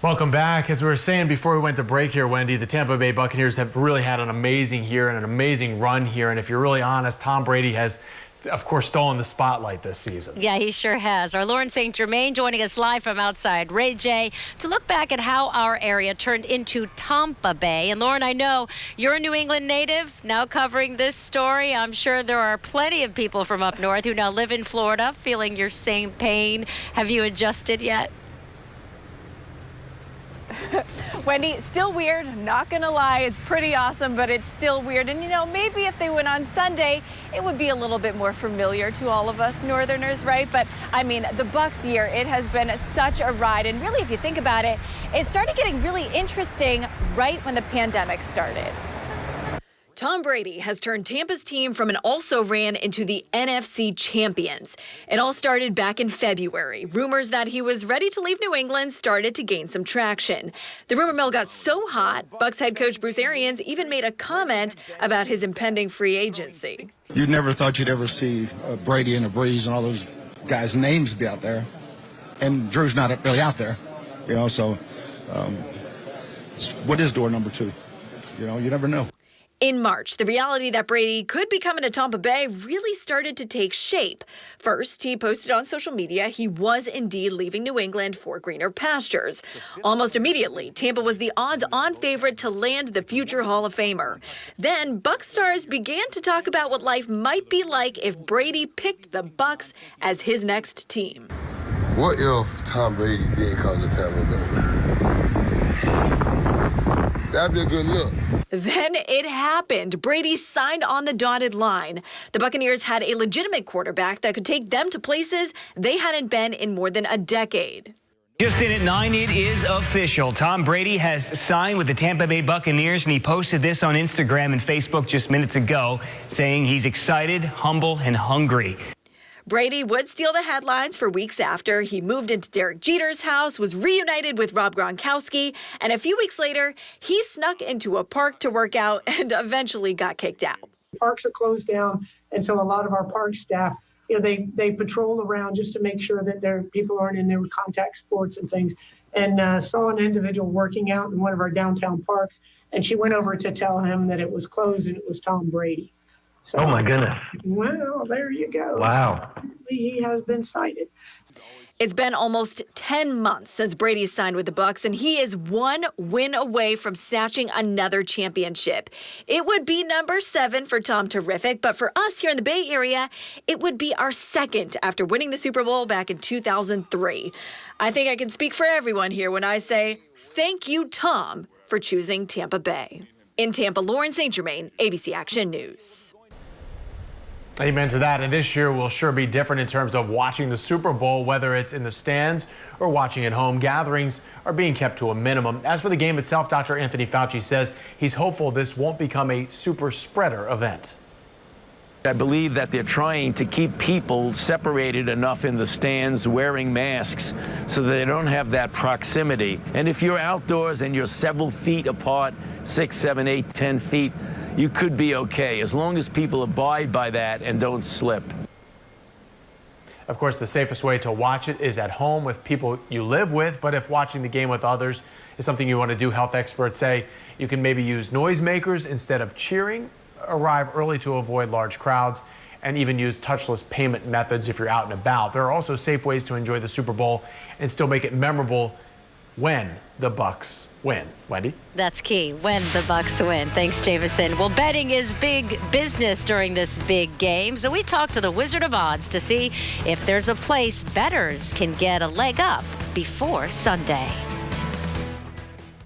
Welcome back. As we were saying before we went to break here, Wendy, the Tampa Bay Buccaneers have really had an amazing year and an amazing run here. And if you're really honest, Tom Brady has, of course, stolen the spotlight this season. Yeah, he sure has. Our Lauren St. Germain joining us live from outside Ray J to look back at how our area turned into Tampa Bay. And Lauren, I know you're a New England native, now covering this story. I'm sure there are plenty of people from up north who now live in Florida feeling your same pain. Have you adjusted yet? Wendy, still weird, not gonna lie. It's pretty awesome, but it's still weird. And you know, maybe if they went on Sunday, it would be a little bit more familiar to all of us Northerners, right? But I mean, the Bucs year, it has been such a ride. And really, if you think about it, it started getting really interesting right when the pandemic started. Tom Brady has turned Tampa's team from an also-ran into the NFC champions. It all started back in February. Rumors that he was ready to leave New England started to gain some traction. The rumor mill got so hot, Bucs head coach Bruce Arians even made a comment about his impending free agency. You never thought you'd ever see Brady and a Breeze and all those guys' names be out there. And Drew's not really out there, you know, so what is door number 2? You know, you never know. In March, the reality that Brady could be coming to Tampa Bay really started to take shape. First, he posted on social media he was indeed leaving New England for greener pastures. Almost immediately, Tampa was the odds-on favorite to land the future Hall of Famer. Then, Bucs stars began to talk about what life might be like if Brady picked the Bucs as his next team. What if Tom Brady did come to Tampa Bay? That'd be a good look. Then it happened. Brady signed on the dotted line. The Buccaneers had a legitimate quarterback that could take them to places they hadn't been in more than a decade. Just in at 9, it is official. Tom Brady has signed with the Tampa Bay Buccaneers, and he posted this on Instagram and Facebook just minutes ago, saying he's excited, humble, and hungry. Brady would steal the headlines for weeks after. He moved into Derek Jeter's house, was reunited with Rob Gronkowski, and a few weeks later, he snuck into a park to work out and eventually got kicked out. Parks are closed down, and so a lot of our park staff, you know, they patrol around just to make sure that their people aren't in there with contact sports and things, and saw an individual working out in one of our downtown parks, and she went over to tell him that it was closed and it was Tom Brady. So, oh, my goodness. Well, there you go. Wow. So, he has been cited. It's been almost 10 months since Brady signed with the Bucs, and he is one win away from snatching another championship. It would be number 7 for Tom Terrific, but for us here in the Bay Area, it would be our second after winning the Super Bowl back in 2003. I think I can speak for everyone here when I say thank you, Tom, for choosing Tampa Bay. In Tampa, Lauren St. Germain, ABC Action News. Amen to that. And this year will sure be different in terms of watching the Super Bowl, whether it's in the stands or watching at home. Gatherings are being kept to a minimum. As for the game itself, Dr. Anthony Fauci says he's hopeful this won't become a super spreader event. I believe that they're trying to keep people separated enough in the stands wearing masks so that they don't have that proximity. And if you're outdoors and you're several feet apart, 6, 7, 8, 10 feet, you could be okay, as long as people abide by that and don't slip. Of course, the safest way to watch it is at home with people you live with, but if watching the game with others is something you want to do, health experts say you can maybe use noisemakers instead of cheering, arrive early to avoid large crowds, and even use touchless payment methods if you're out and about. There are also safe ways to enjoy the Super Bowl and still make it memorable when the Bucs win. Wendy? That's key, when the Bucs win. Thanks, Jameson. Well, betting is big business during this big game, so we talked to the Wizard of Odds to see if there's a place bettors can get a leg up before Sunday.